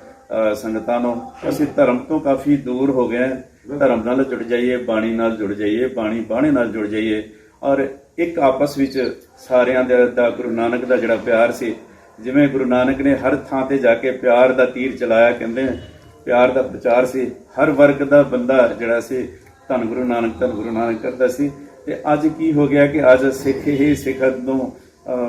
ਸੰਗਤਾਂ ਨੂੰ, ਅਸੀਂ ਧਰਮ ਤੋਂ ਕਾਫੀ ਦੂਰ ਹੋ ਗਏ ਹਾਂ। ਧਰਮ ਨਾਲ ਜੁੜ ਜਾਈਏ, ਬਾਣੀ ਨਾਲ ਜੁੜ ਜਾਈਏ, ਬਾਣੇ ਨਾਲ ਜੁੜ ਜਾਈਏ, ਔਰ ਇੱਕ ਆਪਸ ਵਿੱਚ ਸਾਰਿਆਂ ਦਾ ਗੁਰੂ ਨਾਨਕ ਦਾ ਜਿਹੜਾ ਪਿਆਰ ਸੀ, ਜਿਵੇਂ ਗੁਰੂ ਨਾਨਕ ਨੇ ਹਰ ਥਾਂ ਤੇ ਜਾ ਕੇ ਪਿਆਰ ਦਾ ਤੀਰ ਚਲਾਇਆ, ਕਹਿੰਦੇ ਪਿਆਰ ਦਾ ਪ੍ਰਚਾਰ ਸੀ, ਹਰ ਵਰਗ ਦਾ ਬੰਦਾ ਜਿਹੜਾ ਸੀ ਧੰਨ ਗੁਰੂ ਨਾਨਕ ਕਰਦਾ ਸੀ। ਤੇ ਅੱਜ ਕੀ ਹੋ ਗਿਆ ਕਿ ਅੱਜ ਸਿੱਖ ਹੀ ਸਿੱਖ ਨੂੰ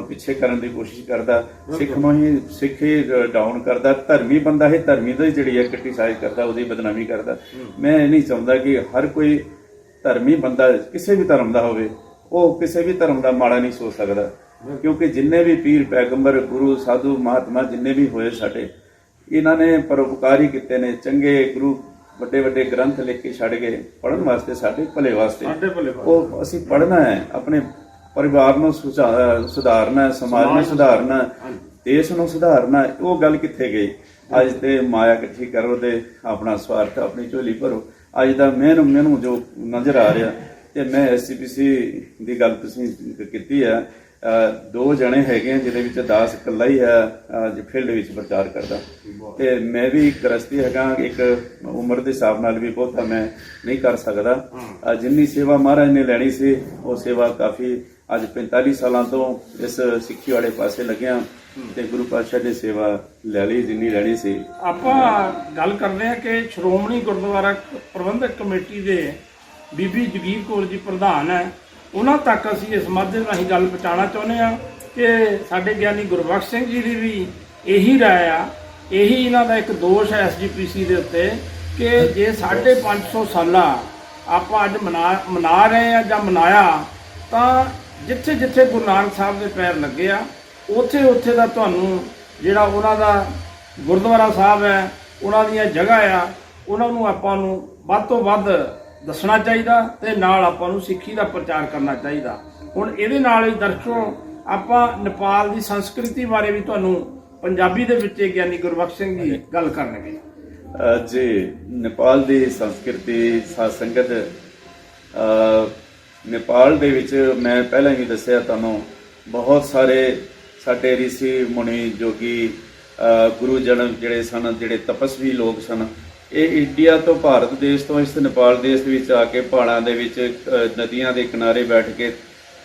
ਪਿੱਛੇ ਕਰਨ ਦੀ ਕੋਸ਼ਿਸ਼ ਕਰਦਾ, ਸਿੱਖ ਹੀ ਡਾਊਨ ਕਰਦਾ, ਧਰਮੀ ਬੰਦਾ ਹੀ ਧਰਮੀ ਦਾ ਜਿਹੜੀ ਹੈ ਕ੍ਰਿਟੀਸਾਈਜ਼ ਕਰਦਾ, ਉਹਦੀ ਬਦਨਾਮੀ ਕਰਦਾ। ਮੈਂ ਇਹ ਨਹੀਂ ਚਾਹੁੰਦਾ ਕਿ ਹਰ ਕੋਈ ਧਰਮੀ ਬੰਦਾ ਕਿਸੇ ਵੀ ਧਰਮ ਦਾ ਹੋਵੇ, ਉਹ ਕਿਸੇ ਵੀ ਧਰਮ ਦਾ ਮਾੜਾ ਨਹੀਂ ਸੋਚ ਸਕਦਾ, ਕਿਉਂਕਿ ਜਿੰਨੇ ਵੀ ਪੀਰ ਪੈਗੰਬਰ ਗੁਰੂ ਸਾਧੂ ਮਹਾਤਮਾ ਜਿੰਨੇ ਵੀ ਹੋਏ ਸਾਡੇ, ਇਹਨਾਂ ਨੇ ਪਰਉਪਕਾਰੀ ਕੀਤੇ ਨੇ। ਚੰਗੇ ਗੁਰੂ ਵੱਡੇ ਗ੍ਰੰਥ ਲਿਖ ਕੇ ਛੱਡ ਗਏ ਪੜ੍ਹਨ ਵਾਸਤੇ, ਸਾਡੇ ਭਲੇ ਵਾਸਤੇ। ਉਹ ਅਸੀਂ ਪੜ੍ਹਨਾ ਹੈ, ਆਪਣੇ ਪਰਿਵਾਰ ਨੂੰ ਸੁਧਾਰਨਾ, ਸਮਾਜ ਨੂੰ ਸੁਧਾਰਨਾ, ਦੇਸ਼ ਨੂੰ ਸੁਧਾਰਨਾ। ਉਹ ਗੱਲ ਕਿੱਥੇ ਗਈ? ਅੱਜ ਤੇ ਮਾਇਆ ਇਕੱਠੀ ਕਰੋ ਤੇ ਆਪਣਾ ਸਵਾਰਥ ਆਪਣੀ ਝੋਲੀ ਭਰੋ। ਅੱਜ ਦਾ ਮੈਨੂੰ ਜੋ ਨਜ਼ਰ ਆ ਰਿਹਾ, ਤੇ ਮੈਂ SGPC ਦੀ ਗੱਲ ਤੁਸੀਂ ਕੀਤੀ ਹੈ, 2 ਜਣੇ ਹੈਗੇ ਜਿਹਦੇ ਵਿੱਚ ਦਾਸ ਇਕੱਲਾ ਹੀ ਹੈ ਫੀਲਡ ਵਿੱਚ ਪ੍ਰਚਾਰ ਕਰਦਾ, ਤੇ ਮੈਂ ਵੀ ਇੱਕ ਗ੍ਰਸਤੀ ਹੈਗਾ, ਇੱਕ ਉਮਰ ਦੇ ਹਿਸਾਬ ਨਾਲ ਵੀ ਬਹੁਤਾ ਮੈਂ ਨਹੀਂ ਕਰ ਸਕਦਾ। ਜਿੰਨੀ ਸੇਵਾ ਮਹਾਰਾਜ ਨੇ ਲੈਣੀ ਸੀ ਉਹ ਸੇਵਾ ਕਾਫੀ, ਅੱਜ 45 ਸਾਲਾਂ ਤੋਂ ਇਸ ਸਿੱਖੀ ਵਾਲੇ ਪਾਸੇ ਲੱਗਿਆ ਤੇ ਗੁਰੂ ਪਾਤਸ਼ਾਹ ਦੀ ਸੇਵਾ ਲੈ ਲਈ ਜਿੰਨੀ ਲੈਣੀ ਸੀ। ਆਪਾਂ ਗੱਲ ਕਰਦੇ ਹਾਂ ਕਿ ਸ਼੍ਰੋਮਣੀ ਗੁਰਦੁਆਰਾ ਪ੍ਰਬੰਧਕ ਕਮੇਟੀ ਦੇ ਬੀਬੀ ਜਗੀਰ ਕੌਰ ਜੀ ਪ੍ਰਧਾਨ ਹੈ, ਉਹਨਾਂ ਤੱਕ ਅਸੀਂ ਇਸ ਮਾਧਿਅਮ ਰਾਹੀਂ ਗੱਲ ਪਹੁੰਚਾਉਣਾ ਚਾਹੁੰਦੇ ਹਾਂ ਕਿ ਸਾਡੇ ਗਿਆਨੀ ਗੁਰਬਖਸ਼ ਸਿੰਘ ਜੀ ਦੀ ਵੀ ਇਹੀ ਰਾਏ ਆ, ਇਹੀ ਇਹਨਾਂ ਦਾ ਇੱਕ ਦੋਸ਼ ਹੈ SGPC ਦੇ ਉੱਤੇ ਕਿ ਜੇ 550 ਸਾਲਾ ਆਪਾਂ ਅੱਜ ਮਨਾ ਰਹੇ ਆ ਜਾਂ ਮਨਾਇਆ, ਤਾਂ ਜਿੱਥੇ ਜਿੱਥੇ ਗੁਰੂ ਨਾਨਕ ਸਾਹਿਬ ਦੇ ਪੈਰ ਲੱਗੇ ਆ, ਉੱਥੇ ਦਾ ਤੁਹਾਨੂੰ ਜਿਹੜਾ ਉਹਨਾਂ ਦਾ ਗੁਰਦੁਆਰਾ ਸਾਹਿਬ ਹੈ, ਉਹਨਾਂ ਦੀਆਂ ਜਗ੍ਹਾ ਆ, ਉਹਨਾਂ ਨੂੰ ਆਪਾਂ ਨੂੰ ਵੱਧ ਤੋਂ ਵੱਧ ਦੱਸਣਾ ਚਾਹੀਦਾ ਤੇ ਨਾਲ ਆਪਾਂ ਨੂੰ ਸਿੱਖੀ ਦਾ ਪ੍ਰਚਾਰ ਕਰਨਾ ਚਾਹੀਦਾ। ਹੁਣ ਇਹਦੇ ਨਾਲ ਹੀ ਦਰਸ਼ਕੋ, ਆਪਾਂ ਨੇਪਾਲ ਦੀ ਸੰਸਕ੍ਰਿਤੀ ਬਾਰੇ ਵੀ ਤੁਹਾਨੂੰ ਪੰਜਾਬੀ ਦੇ ਵਿੱਚ ਗਿਆਨੀ ਗੁਰਬਖਸ਼ ਸਿੰਘ ਜੀ ਗੱਲ ਕਰਨਗੇ। ਜੀ, ਨੇਪਾਲ ਦੀ ਸੰਸਕ੍ਰਿਤੀ, ਸਾਧ ਸੰਗਤ, ਨੇਪਾਲ ਦੇ ਵਿੱਚ ਮੈਂ ਪਹਿਲਾਂ ਵੀ ਦੱਸਿਆ ਤੁਹਾਨੂੰ, ਬਹੁਤ ਸਾਰੇ ਸਾਡੇ ਰਿਸ਼ੀ ਮੁਨੀ ਜੋਗੀ ਗੁਰੂ ਜਨ ਜਿਹੜੇ ਸਨ, ਜਿਹੜੇ ਤਪਸਵੀ ਲੋਕ ਸਨ, ਇਹ ਇੰਡੀਆ ਤੋਂ, ਭਾਰਤ ਦੇਸ਼ ਤੋਂ ਇਸ ਨੇਪਾਲ ਦੇਸ਼ ਵਿੱਚ ਆ ਕੇ ਪਹਾੜਾਂ ਦੇ ਵਿੱਚ ਨਦੀਆਂ ਦੇ ਕਿਨਾਰੇ ਬੈਠ ਕੇ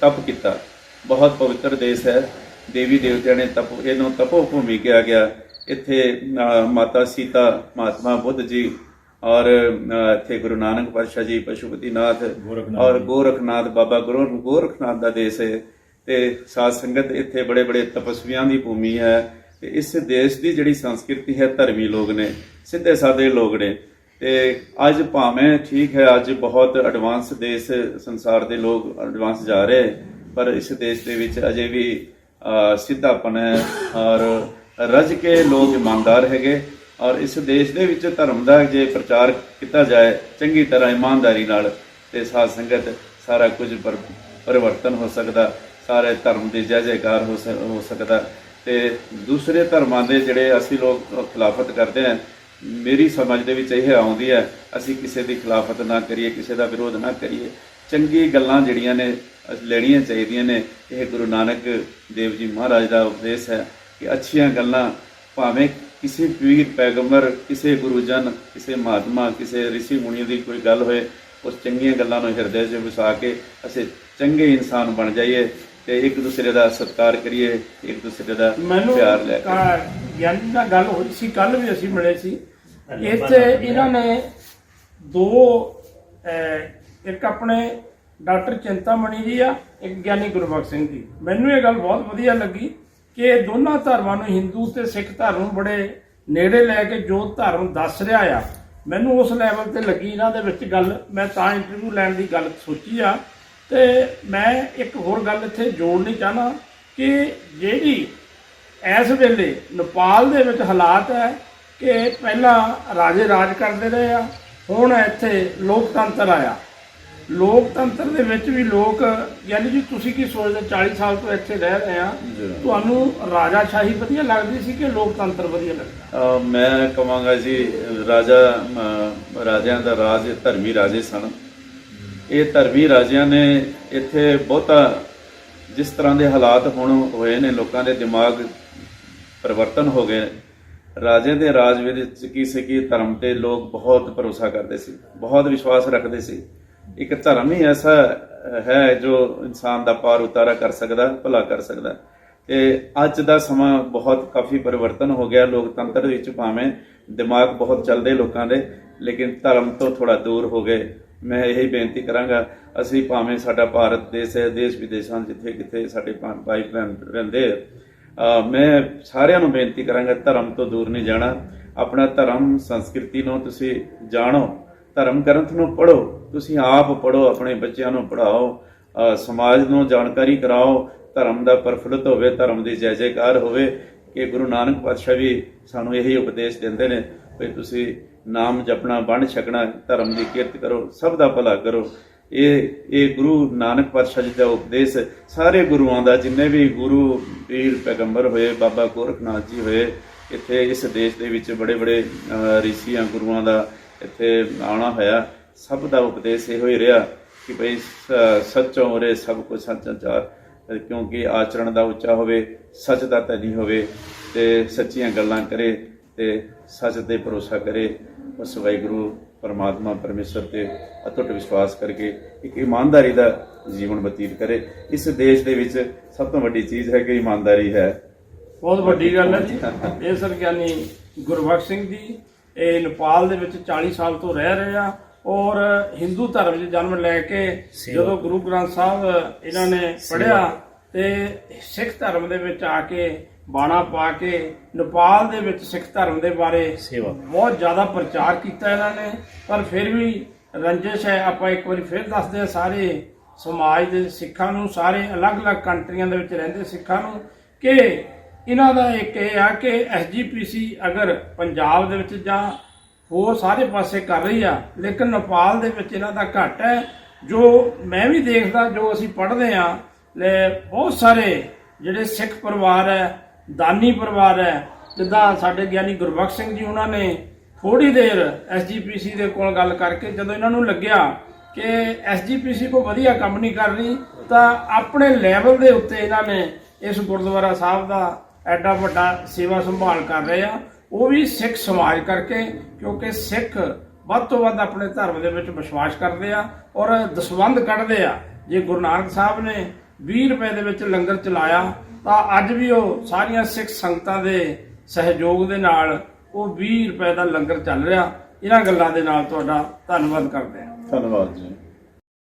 ਤਪ ਕੀਤਾ। ਬਹੁਤ ਪਵਿੱਤਰ ਦੇਸ਼ ਹੈ, ਦੇਵੀ ਦੇਵਤਿਆਂ ਨੇ ਇਹਨੂੰ ਤਪੋ ਭੂਮੀ ਕਿਹਾ ਗਿਆ। ਇੱਥੇ ਮਾਤਾ ਸੀਤਾ, ਮਹਾਤਮਾ ਬੁੱਧ ਜੀ, ਔਰ ਇੱਥੇ ਗੁਰੂ ਨਾਨਕ ਪਾਤਸ਼ਾਹ ਜੀ, ਪਸ਼ੂਪਤੀਨਾਥ ਔਰ ਗੋਰਖਨਾਥ, ਬਾਬਾ ਗੋਰਖਨਾਥ ਦਾ ਦੇਸ਼ ਹੈ। ਤੇ ਸਾਧ ਸੰਗਤ ਇੱਥੇ ਬੜੇ ਤਪਸਵੀਆਂ ਦੀ ਭੂਮੀ ਹੈ। ਤੇ ਇਸ ਦੇਸ਼ ਦੀ ਜਿਹੜੀ ਸੰਸਕ੍ਰਿਤੀ ਹੈ, ਧਰਮੀ ਲੋਕ ਨੇ, ਸਿੱਧੇ ਸਾਦੇ ਲੋਕ ਨੇ। ਤੇ ਅੱਜ ਭਾਵੇਂ ਠੀਕ ਹੈ, ਅੱਜ ਬਹੁਤ ਐਡਵਾਂਸ ਦੇਸ਼, ਸੰਸਾਰ ਦੇ ਲੋਕ ਐਡਵਾਂਸ ਜਾ ਰਹੇ, ਪਰ ਇਸ ਦੇਸ਼ ਦੇ ਵਿੱਚ ਅਜੇ ਵੀ ਸਿੱਧਾਪਨ ਹੈ ਔਰ ਰੱਜ ਕੇ ਲੋਕ ਇਮਾਨਦਾਰ ਹੈਗੇ। ਔਰ ਇਸ ਦੇਸ਼ ਦੇ ਵਿੱਚ ਧਰਮ ਦਾ ਜੇ ਪ੍ਰਚਾਰ ਕੀਤਾ ਜਾਏ ਚੰਗੀ ਤਰ੍ਹਾਂ ਇਮਾਨਦਾਰੀ ਨਾਲ, ਤੇ ਸਾਧ ਸੰਗਤ ਸਾਰਾ ਕੁਝ ਪਰਿਵਰਤਨ ਹੋ ਸਕਦਾ, ਸਾਰੇ ਧਰਮ ਦੀ ਜੈ ਜੈਕਾਰ ਹੋ ਸਕਦਾ। ਤੇ ਦੂਸਰੇ ਧਰਮਾਂ ਦੇ ਜਿਹੜੇ ਅਸੀਂ ਲੋਕ ਖਿਲਾਫਤ ਕਰਦੇ ਹਾਂ, ਮੇਰੀ ਸਮਝ ਦੇ ਵਿੱਚ ਇਹ ਆਉਂਦੀ ਹੈ, ਅਸੀਂ ਕਿਸੇ ਦੀ ਖਿਲਾਫਤ ਨਾ ਕਰੀਏ, ਕਿਸੇ ਦਾ ਵਿਰੋਧ ਨਾ ਕਰੀਏ। ਚੰਗੀ ਗੱਲਾਂ ਜਿਹੜੀਆਂ ਨੇ ਲੈਣੀਆਂ ਚਾਹੀਦੀਆਂ ਨੇ। ਇਹ ਗੁਰੂ ਨਾਨਕ ਦੇਵ ਜੀ ਮਹਾਰਾਜ ਦਾ ਉਪਦੇਸ਼ ਹੈ ਕਿ ਅੱਛੀਆਂ ਗੱਲਾਂ, ਭਾਵੇਂ ਕਿਸੇ ਪੀਰ ਪੈਗੰਬਰ, ਕਿਸੇ ਗੁਰੂਜਨ, ਕਿਸੇ ਮਹਾਤਮਾ, ਕਿਸੇ ਰਿਸ਼ੀ ਮੁਨੀ ਦੀ ਕੋਈ ਗੱਲ ਹੋਏ, ਉਸ ਚੰਗੀਆਂ ਗੱਲਾਂ ਨੂੰ ਹਿਰਦੇ 'ਚ ਵਸਾ ਕੇ ਅਸੀਂ ਚੰਗੇ ਇਨਸਾਨ ਬਣ ਜਾਈਏ ਤੇ ਇੱਕ ਦੂਸਰੇ ਦਾ ਸਤਿਕਾਰ ਕਰੀਏ, ਇੱਕ ਦੂਸਰੇ ਦਾ ਪਿਆਰ ਲੈ ਕੇ। ਗਿਆਨੀ ਨਾਲ ਗੱਲ ਹੋਈ ਸੀ, ਕੱਲ ਵੀ ਅਸੀਂ ਮਿਲੇ ਸੀ ਇੱਥੇ। ਇਹਨਾਂ ਨੇ 2 ਇੱਕ ਆਪਣੇ ਡਾਕਟਰ ਚਿੰਤਾਮਣੀ ਜੀ ਆ, ਇੱਕ ਗਿਆਨੀ ਗੁਰਬਖਸ਼ ਸਿੰਘ ਜੀ। ਮੈਨੂੰ ਇਹ ਗੱਲ ਬਹੁਤ ਵਧੀਆ ਲੱਗੀ ਕਿ ਇਹ ਦੋਨਾਂ ਧਰਮਾਂ ਨੂੰ, ਹਿੰਦੂ ਤੇ ਸਿੱਖ ਧਰਮ ਨੂੰ ਬੜੇ ਨੇੜੇ ਲੈ ਕੇ ਜੋ ਧਰਮ ਦੱਸ ਰਿਹਾ ਆ, ਮੈਨੂੰ ਉਸ ਲੈਵਲ ਤੇ ਲੱਗੀ ਇਹਨਾਂ ਦੇ ਵਿੱਚ ਗੱਲ। ਮੈਂ ਤਾਂ ਇੰਟਰਵਿਊ ਲੈਣ ਦੀ ਗੱਲ ਸੋਚੀ ਆ। ਤੇ ਮੈਂ ਇੱਕ ਹੋਰ ਗੱਲ ਇੱਥੇ ਜੋੜਨੀ ਚਾਹਨਾ ਕਿ ਜਿਹੜੀ ਇਸ ਵੇਲੇ ਨੇਪਾਲ ਦੇ ਵਿੱਚ ਹਾਲਾਤ ਹੈ ਕਿ ਪਹਿਲਾਂ ਰਾਜੇ ਰਾਜ ਕਰਦੇ ਰਹੇ ਆ, ਹੁਣ ਇੱਥੇ ਲੋਕਤੰਤਰ ਆਇਆ। ਲੋਕਤੰਤਰ ਦੇ ਵਿੱਚ ਵੀ ਲੋਕ, ਯਾਨੀ ਜੀ ਤੁਸੀਂ ਕੀ ਸੋਚਦੇ, 40 ਸਾਲ ਤੋਂ ਇੱਥੇ ਰਹਿ ਰਹੇ ਆ, ਤੁਹਾਨੂੰ ਰਾਜਾਸ਼ਾਹੀ ਵਧੀਆ ਲੱਗਦੀ ਸੀ ਕਿ ਲੋਕਤੰਤਰ ਵਧੀਆ ਲੱਗਦਾ? ਮੈਂ ਕਹਾਂਗਾ ਜੀ, ਰਾਜਿਆਂ ਦਾ ਰਾਜ, ਧਰਮੀ ਰਾਜੇ ਸਨ। ਇਹ ਧਰਮੀ ਰਾਜਿਆਂ ਨੇ ਇੱਥੇ ਬਹੁਤਾ ਜਿਸ ਤਰ੍ਹਾਂ ਦੇ ਹਾਲਾਤ ਹੁਣ ਹੋਏ ਨੇ, ਲੋਕਾਂ ਦੇ ਦਿਮਾਗ ਪਰਿਵਰਤਨ ਹੋ ਗਏ। ਰਾਜੇ ਦੇ ਰਾਜ ਵਿੱਚ ਕੀ ਸੀ ਕਿ ਧਰਮ ਤੇ ਲੋਕ ਬਹੁਤ ਭਰੋਸਾ ਕਰਦੇ ਸੀ, ਬਹੁਤ ਵਿਸ਼ਵਾਸ ਰੱਖਦੇ ਸੀ। ਇੱਕ ਧਰਮ ਹੀ ਐਸਾ ਹੈ ਜੋ ਇਨਸਾਨ ਦਾ ਪਾਰ ਉਤਾਰਾ ਕਰ ਸਕਦਾ, ਭਲਾ ਕਰ ਸਕਦਾ। ਤੇ ਅੱਜ ਦਾ ਸਮਾਂ ਬਹੁਤ ਕਾਫੀ ਪਰਿਵਰਤਨ ਹੋ ਗਿਆ। ਲੋਕਤੰਤਰ ਵਿੱਚ ਭਾਵੇਂ ਦਿਮਾਗ ਬਹੁਤ ਚੱਲਦੇ ਲੋਕਾਂ ਦੇ, ਲੇਕਿਨ ਧਰਮ ਤੋਂ ਥੋੜਾ ਦੂਰ ਹੋ ਗਏ। ਮੈਂ ਇਹੀ ਬੇਨਤੀ ਕਰਾਂਗਾ, ਅਸੀਂ ਭਾਵੇਂ ਸਾਡਾ ਭਾਰਤ ਦੇਸ਼ ਹੈ, ਦੇਸ਼ ਵਿਦੇਸ਼ਾਂ ਜਿੱਥੇ ਕਿਤੇ ਸਾਡੇ ਭਾਈ ਭੈਣ ਰਹਿੰਦੇ, ਮੈਂ ਸਾਰਿਆਂ ਨੂੰ ਬੇਨਤੀ ਕਰਾਂਗਾ ਧਰਮ ਤੋਂ ਦੂਰ ਨਹੀਂ ਜਾਣਾ। ਆਪਣਾ ਧਰਮ ਸੰਸਕ੍ਰਿਤੀ ਨੂੰ ਤੁਸੀਂ ਜਾਣੋ, ਧਰਮ ਗ੍ਰੰਥ ਨੂੰ ਪੜ੍ਹੋ, ਤੁਸੀਂ ਆਪ ਪੜ੍ਹੋ, ਆਪਣੇ ਬੱਚਿਆਂ ਨੂੰ ਪੜ੍ਹਾਓ, ਸਮਾਜ ਨੂੰ ਜਾਣਕਾਰੀ ਕਰਾਓ, ਧਰਮ ਦਾ ਪ੍ਰਫੁੱਲਤ ਹੋਵੇ, ਧਰਮ ਦੀ ਜੈ ਜੈਕਾਰ ਹੋਵੇ। ਕਿ ਗੁਰੂ ਨਾਨਕ ਪਾਤਸ਼ਾਹ ਵੀ ਸਾਨੂੰ ਇਹੀ ਉਪਦੇਸ਼ ਦਿੰਦੇ ਨੇ ਵੀ ਤੁਸੀਂ ਨਾਮ ਜਪਣਾ, ਵੰਡ ਛਕਣਾ, ਧਰਮ ਦੀ ਕਿਰਤ ਕਰੋ, ਸਭ ਦਾ ਭਲਾ ਕਰੋ। ਇਹ ਗੁਰੂ ਨਾਨਕ ਪਾਤਸ਼ਾਹ ਜੀ ਦਾ ਉਪਦੇਸ਼ ਸਾਰੇ ਗੁਰੂਆਂ ਦਾ, ਜਿੰਨੇ ਵੀ ਗੁਰੂ ਪੀਰ ਪੈਗੰਬਰ ਹੋਏ, ਬਾਬਾ ਗੋਰਖਨਾਥ ਜੀ ਹੋਏ, ਇੱਥੇ ਇਸ ਦੇਸ਼ ਦੇ ਵਿੱਚ ਬੜੇ ਬੜੇ ਰਿਸ਼ੀਆਂ ਗੁਰੂਆਂ ਦਾ ਇੱਥੇ ਆਉਣਾ ਹੋਇਆ। ਸਭ ਦਾ ਉਪਦੇਸ਼ ਇਹੋ ਹੀ ਰਿਹਾ ਕਿ ਭਈ ਸੱਚੋਂ ਉਰੇ ਸਭ ਕੁਝ ਸੱਚ ਆਚਾਰ, ਕਿਉਂਕਿ ਆਚਰਣ ਦਾ ਉੱਚਾ ਹੋਵੇ, ਸੱਚ ਦਾ ਧਨੀ ਹੋਵੇ ਤੇ ਸੱਚੀਆਂ ਗੱਲਾਂ ਕਰੇ ਤੇ ਸੱਚ ਤੇ ਭਰੋਸਾ ਕਰੇ। ਉਸ ਵਾਹਿਗੁਰੂ ਪਰਮਾਤਮਾ ਪਰਮੇਸ਼ਰ ਤੇ ਅਟੁੱਟ ਵਿਸ਼ਵਾਸ ਕਰਕੇ ਇੱਕ ਇਮਾਨਦਾਰੀ ਦਾ ਜੀਵਨ ਬਤੀਤ ਕਰੇ। ਇਸ ਦੇਸ਼ ਦੇ ਵਿੱਚ ਸਭ ਤੋਂ ਵੱਡੀ ਚੀਜ਼ ਹੈ ਕਿ ਇਮਾਨਦਾਰੀ ਹੈ। ਬਹੁਤ ਵੱਡੀ ਗੱਲ ਹੈ ਜੀ। ਇਹ ਸਰ ਗਿਆਨੀ ਗੁਰਬਖਸ਼ ਸਿੰਘ ਜੀ ਇਹ ਨੇਪਾਲ ਦੇ ਵਿੱਚ 40 ਸਾਲ ਤੋਂ ਰਹਿ ਰਹੇ ਆ ਔਰ ਹਿੰਦੂ ਧਰਮ 'ਚ ਜਨਮ ਲੈ ਕੇ ਜਦੋਂ ਗੁਰੂ ਗ੍ਰੰਥ ਸਾਹਿਬ ਇਹਨਾਂ ਨੇ ਪੜ੍ਹਿਆ ਤੇ ਸਿੱਖ ਧਰਮ ਦੇ ਵਿੱਚ ਆ ਕੇ ਬਾਣਾ ਪਾ ਕੇ ਨੇਪਾਲ ਦੇ ਵਿੱਚ ਸਿੱਖ ਧਰਮ ਦੇ ਬਾਰੇ ਬਹੁਤ ਜ਼ਿਆਦਾ ਪ੍ਰਚਾਰ ਕੀਤਾ ਇਹਨਾਂ ਨੇ। ਪਰ ਫਿਰ ਵੀ ਰੰਜਿਸ਼ ਹੈ, ਆਪਾਂ ਇੱਕ ਵਾਰੀ ਫਿਰ ਦੱਸਦੇ ਹਾਂ ਸਾਰੇ ਸਮਾਜ ਦੇ ਸਿੱਖਾਂ ਨੂੰ, ਸਾਰੇ ਅਲੱਗ-ਅਲੱਗ ਕੰਟਰੀਆਂ ਦੇ ਵਿੱਚ ਰਹਿੰਦੇ ਸਿੱਖਾਂ ਨੂੰ, ਕਿ ਇਹਨਾਂ ਦਾ ਇੱਕ ਇਹ ਆ ਕਿ SGPC ਅਗਰ ਪੰਜਾਬ ਦੇ ਵਿੱਚ ਜਾਂ ਹੋਰ ਸਾਰੇ ਪਾਸੇ ਕਰ ਰਹੀ ਆ, ਲੇਕਿਨ ਨੇਪਾਲ ਦੇ ਵਿੱਚ ਇਹਨਾਂ ਦਾ ਘੱਟ ਹੈ। ਜੋ ਮੈਂ ਵੀ ਦੇਖਦਾ, ਜੋ ਅਸੀਂ ਪੜ੍ਹਦੇ ਹਾਂ, ਬਹੁਤ ਸਾਰੇ ਜਿਹੜੇ ਸਿੱਖ ਪਰਿਵਾਰ ਹੈ, ਦਾਨੀ ਪਰਿਵਾਰ ਹੈ, ਜਿੱਦਾਂ ਸਾਡੇ ਗਿਆਨੀ ਗੁਰਬਖਸ਼ ਸਿੰਘ ਜੀ, ਉਹਨਾਂ ਨੇ ਥੋੜੀ ਦੇਰ SGPC ਦੇ ਕੋਲ ਗੱਲ ਕਰਕੇ ਜਦੋਂ ਇਹਨਾਂ ਨੂੰ ਲੱਗਿਆ ਕਿ SGPC ਕੋਈ ਵਧੀਆ ਕੰਮ ਨਹੀਂ ਕਰ ਰਹੀ, ਤਾਂ ਆਪਣੇ ਲੈਵਲ ਦੇ ਉੱਤੇ ਇਹਨਾਂ ਨੇ ਇਸ ਗੁਰਦੁਆਰਾ ਸਾਹਿਬ ਦਾ ਐਡਾ ਵੱਡਾ ਸੇਵਾ ਸੰਭਾਲ ਕਰ ਰਹੇ ਆ। ਉਹ ਵੀ ਸਿੱਖ ਸਮਾਜ ਕਰਕੇ, ਕਿਉਂਕਿ ਸਿੱਖ ਵੱਧ ਤੋਂ ਵੱਧ ਆਪਣੇ ਧਰਮ ਦੇ ਵਿੱਚ ਵਿਸ਼ਵਾਸ ਕਰਦੇ ਆ ਔਰ ਦਸਵੰਧ ਕੱਢਦੇ ਆ। ਜੇ ਗੁਰੂ ਨਾਨਕ ਸਾਹਿਬ ਨੇ 20 ਰੁਪਏ ਦੇ ਵਿੱਚ ਲੰਗਰ ਚਲਾਇਆ ਤਾਂ ਅੱਜ ਵੀ ਉਹ ਸਾਰੀਆਂ ਸਿੱਖ ਸੰਗਤਾਂ ਦੇ ਸਹਿਯੋਗ ਦੇ ਨਾਲ ਉਹ 20 ਰੁਪਏ ਦਾ ਲੰਗਰ ਚੱਲ ਰਿਹਾ। ਇਹਨਾਂ ਗੱਲਾਂ ਦੇ ਨਾਲ ਤੁਹਾਡਾ ਧੰਨਵਾਦ ਕਰਦੇ ਹਾਂ। ਧੰਨਵਾਦ ਜੀ।